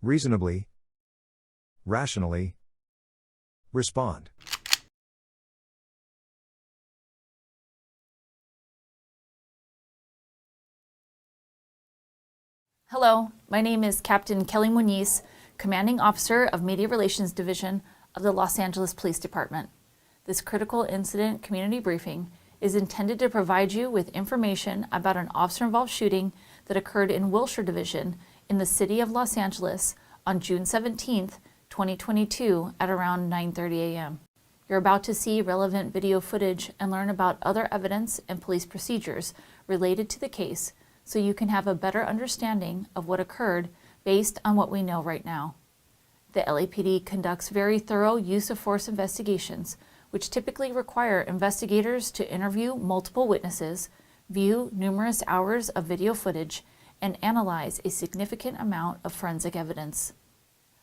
Reasonably, rationally, respond. Hello, my name is Captain Kelly Muniz, Commanding Officer of Media Relations Division of the Los Angeles Police Department. This critical incident community briefing is intended to provide you with information about an officer-involved shooting that occurred in Wilshire Division in the city of Los Angeles on June 17, 2022 at around 9:30 a.m. You're about to see relevant video footage and learn about other evidence and police procedures related to the case so you can have a better understanding of what occurred based on what we know right now. The L.A.P.D conducts very thorough use of force investigations, which typically require investigators to interview multiple witnesses, view numerous hours of video footage, and analyze a significant amount of forensic evidence.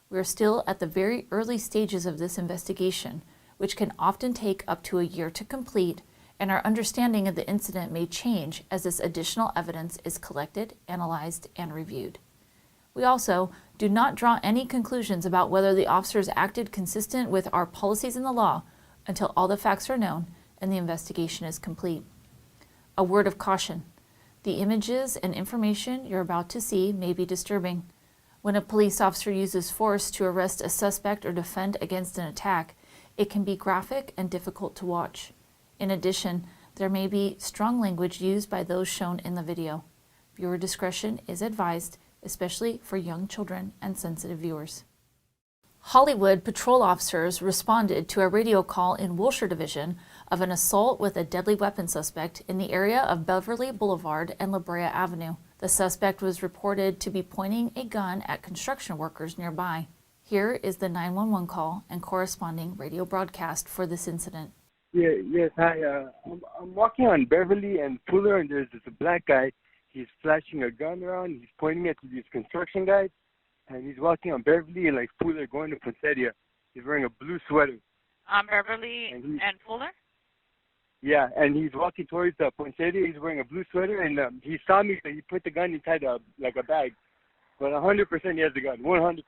We are still at the very early stages of this investigation, which can often take up to a year to complete, and our understanding of the incident may change as this additional evidence is collected, analyzed, and reviewed. We also do not draw any conclusions about whether the officers acted consistent with our policies and the law until all the facts are known and the investigation is complete. A word of caution: the images and information you're about to see may be disturbing. When a police officer uses force to arrest a suspect or defend against an attack, it can be graphic and difficult to watch. In addition, there may be strong language used by those shown in the video. Viewer discretion is advised, especially for young children and sensitive viewers. Hollywood patrol officers responded to a radio call in Wilshire Division of an assault with a deadly weapon suspect in the area of Beverly Boulevard and La Brea Avenue. The suspect was reported to be pointing a gun at construction workers nearby. Here is the 911 call and corresponding radio broadcast for this incident. Yes, hi. I'm walking on Beverly and Fuller, and there's this black guy. He's flashing a gun around. He's pointing it to these construction guys, and he's walking on Beverly and like Fuller going to Poinsettia. He's wearing a blue sweater. On Beverly and Fuller? Yeah, and he's walking towards Poinsettia. He's wearing a blue sweater, and he saw me, so he put the gun inside a bag. But 100% he has the gun, 100%.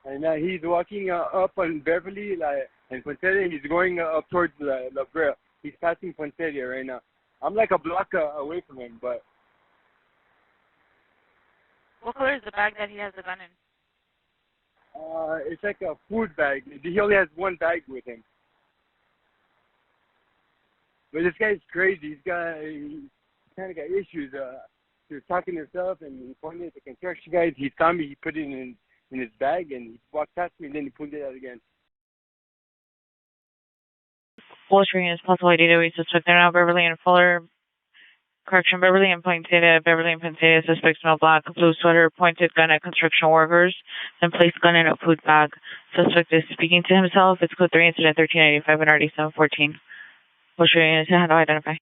And he's walking up on Beverly and Poinsettia. He's going up towards La Brea. He's passing Poinsettia right now. I'm like a block away from him, but... What color is the bag that he has the gun in? It's like a food bag. He only has one bag with him. But this guy's crazy. He kind of got issues. He was talking to himself, and he pointed at the construction guys. He saw me. He put it in his bag, and he walked past me, and then he pulled it out again. Wilshire is possible ID to suspect. They're now Beverly and Fuller. Correction, Beverly and Poinsettia. Beverly and Poinsettia suspects smell black, blue sweater, pointed gun at construction workers, then placed gun in a food bag. Suspect is speaking to himself. It's code 3 incident 1395 and RD 714. Wilshire is how to identify.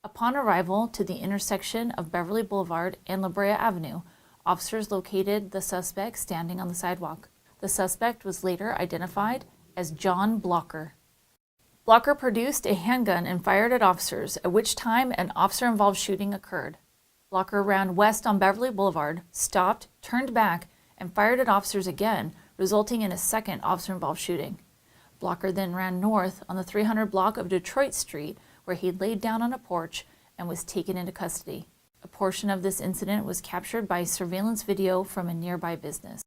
Upon arrival to the intersection of Beverly Boulevard and La Brea Avenue, officers located the suspect standing on the sidewalk. The suspect was later identified as John Blocker. Blocker produced a handgun and fired at officers, at which time an officer-involved shooting occurred. Blocker ran west on Beverly Boulevard, stopped, turned back, and fired at officers again, resulting in a second officer-involved shooting. Blocker then ran north on the 300 block of Detroit Street, where he laid down on a porch and was taken into custody. A portion of this incident was captured by surveillance video from a nearby business.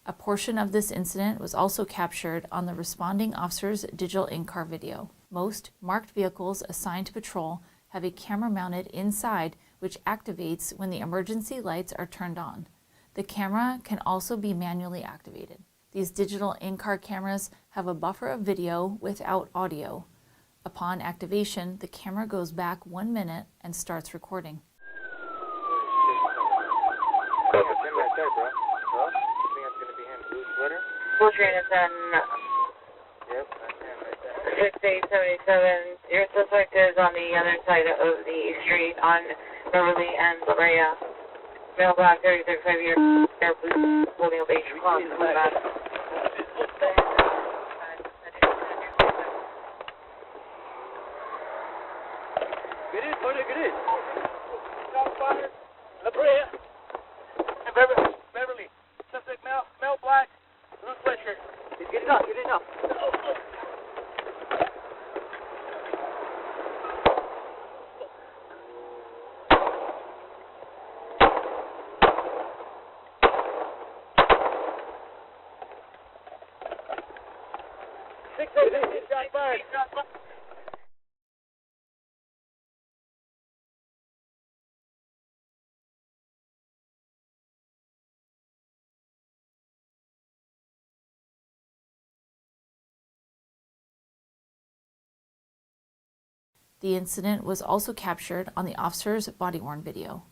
A portion of this incident was also captured on the responding officer's digital in-car video. Most marked vehicles assigned to patrol have a camera mounted inside which activates when the emergency lights are turned on. The camera can also be manually activated. These digital in-car cameras have a buffer of video without audio. Upon activation, the camera goes back 1 minute and starts recording. Wilshire Division. Yep, that's him right there. 6877. Your suspect is on the other side of the street on Beverly and Brea. Male black, 36 years, air blue, holding a beige cross. Get in, Tony, get in. Shots fired. Brea. And Beverly. Suspect male black, blue sweatshirt. He's getting up, get in up. 6-8, shot fired. The incident was also captured on the officer's body-worn video.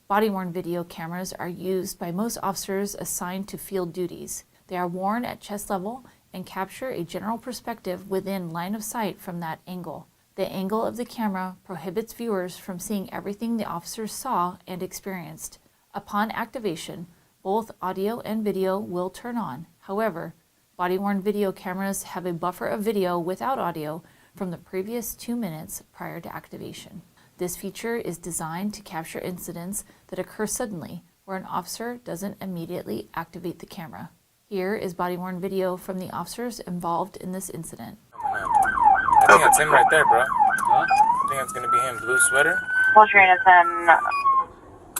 Body-worn video cameras are used by most officers assigned to field duties. They are worn at chest level and capture a general perspective within line of sight from that angle. The angle of the camera prohibits viewers from seeing everything the officers saw and experienced. Upon activation, both audio and video will turn on. However, body-worn video cameras have a buffer of video without audio from the previous 2 minutes prior to activation. This feature is designed to capture incidents that occur suddenly, where an officer doesn't immediately activate the camera. Here is body-worn video from the officers involved in this incident. I think that's him right there, bro. Huh? I think that's gonna be him. Blue sweater. Wilshire Division.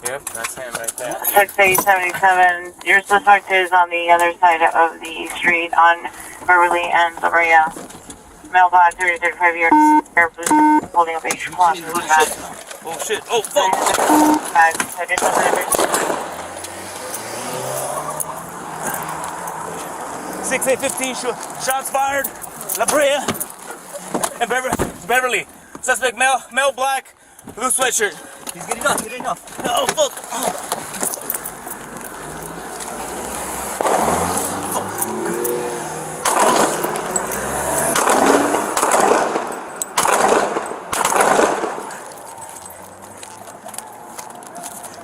Yep, that's him right there. 6877. Your suspect is on the other side of the street on Beverly and Brea. Male black, 35 years, air blue, holding a beige cross. Oh shit! Oh fuck! 6-8-15, shots fired. La Brea and Beverly. Suspect male black, blue sweatshirt. He's getting up, get in up. Oh fuck! Oh.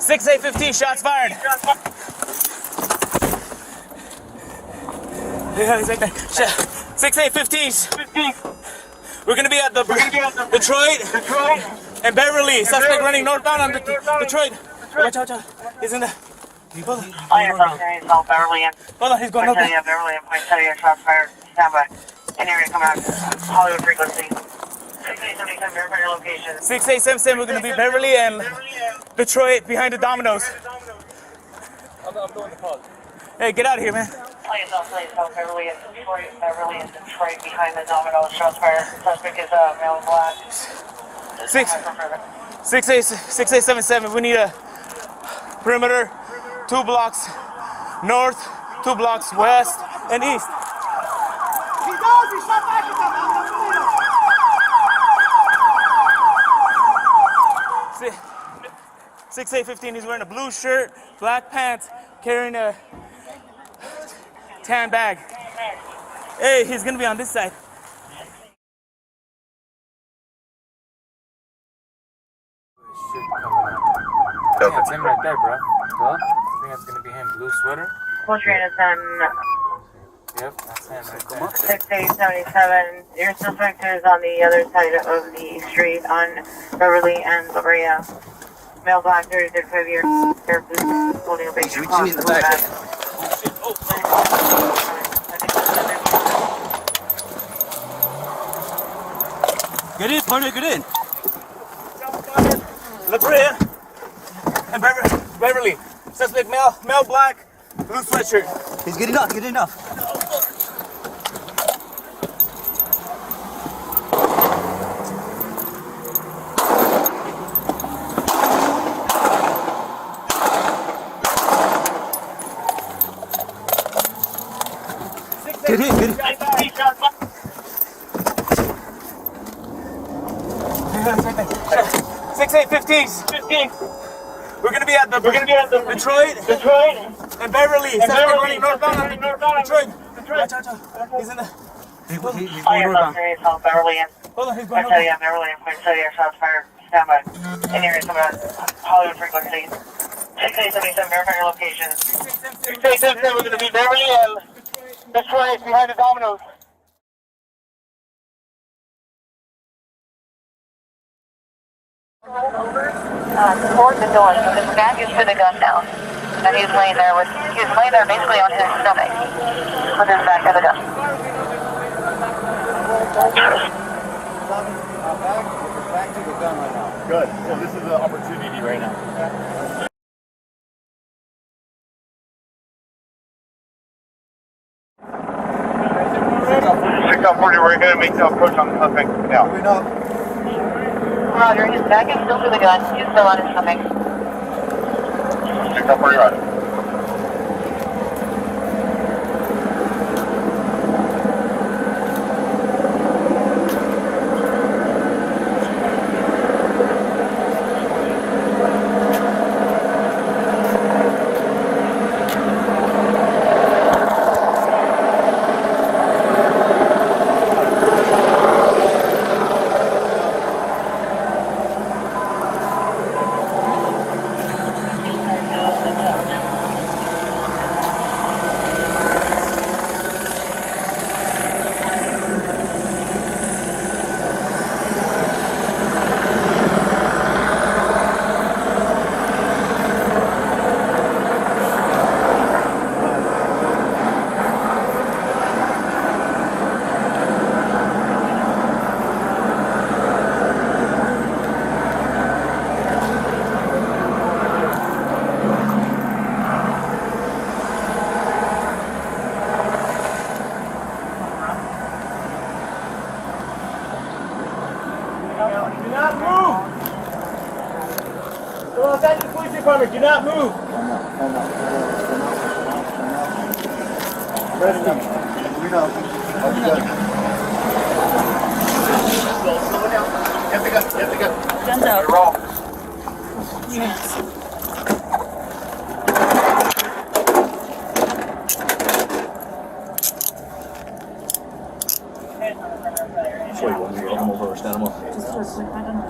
6-8-15, shots fired. Yeah, he's right there. 6-8-15. We're gonna be at the Detroit and Beverly. Suspect running northbound on Detroit. Watch out, he's in the. Hold on. Beverly and Hold on, he's going northbound. Beverly and Point City, shots fired. Stand by. Any area come out. Hollywood frequency. 6877, verify your location. 6877, we're gonna be Beverly and Detroit behind the Domino's. I'm doing the pause. Hey, get out of here, man. Please don't, Beverly and Detroit behind the Domino's, shots fired. Suspect is male black. 6877, we need a perimeter, 2 blocks north, 2 blocks west and east. 6-8-15, he's wearing a blue shirt, black pants, carrying a tan bag. Hey, he's gonna be on this side. That's him right there, bro. Huh? I think that's gonna be him. Blue sweater. Wilshire Division. Yep, that's him right there. 6877. Your suspect is on the other side of the street on Beverly and Brea. Male black, 35 years, air blue, holding a beige cross. in the back. Get in, partner, get in. La Brea and Beverly. Suspect male black, blue sweatshirt. He's good enough, good enough. Good hit, good hit. 6-8-15. We're gonna be at the Detroit and Beverly. Suspect running northbound on Detroit. Watch out. He's in the. He's going Fire northbound. South Beverly and Hold on, he's going Beverly northbound. and Beverly and Point City or South Fire. Stand by. In area some Hollywood frequency. 6877, verify your location. 6877, we're going to be Beverly and Detroit behind the Domino's. Toward the door, so his back is to the gun now. And he's laying there basically on his stomach with his back to the gun. Back to the gun right now. Good. So this is the opportunity right now. We're going to make the approach on the suspect now. Roger, his back is still to the gun. He's still on his stomach. 640, Roger. Department, do not move. Guns out. Yes. So you want me to get him over or stand him up? I don't know.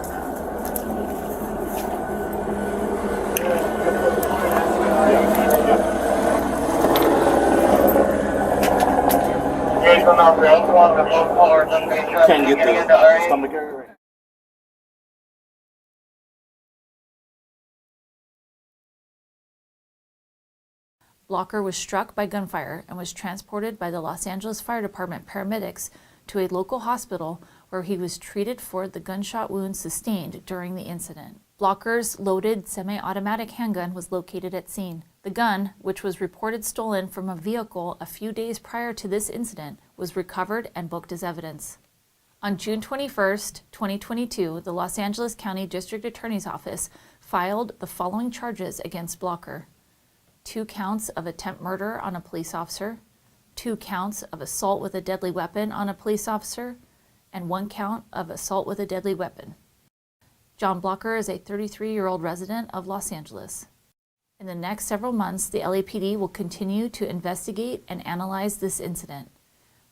Can't get the stomach area right now. Blocker was struck by gunfire and was transported by the Los Angeles Fire Department paramedics to a local hospital where he was treated for the gunshot wounds sustained during the incident. Blocker's loaded semi-automatic handgun was located at scene. The gun, which was reported stolen from a vehicle a few days prior to this incident, was recovered and booked as evidence. On June 21, 2022, the Los Angeles County District Attorney's Office filed the following charges against Blocker: 2 counts of attempt murder on a police officer, 2 counts of assault with a deadly weapon on a police officer, and 1 count of assault with a deadly weapon. John Blocker is a 33-year-old resident of Los Angeles. In the next several months, the L.A.P.D. will continue to investigate and analyze this incident.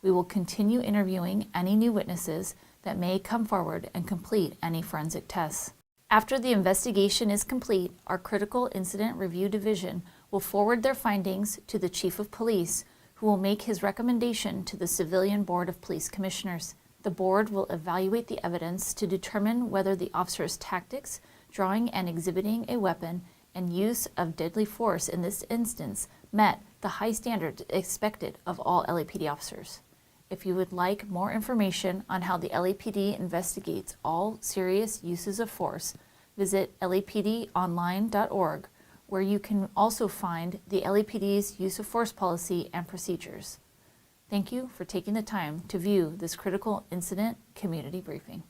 We will continue interviewing any new witnesses that may come forward and complete any forensic tests. After the investigation is complete, our Critical Incident Review Division will forward their findings to the Chief of Police, who will make his recommendation to the Civilian Board of Police Commissioners. The board will evaluate the evidence to determine whether the officer's tactics, drawing and exhibiting a weapon, and use of deadly force in this instance met the high standards expected of all L.A.P.D. officers. If you would like more information on how the L.A.P.D. investigates all serious uses of force, visit lapdonline.org where you can also find the L.A.P.D's use of force policy and procedures. Thank you for taking the time to view this critical incident community briefing.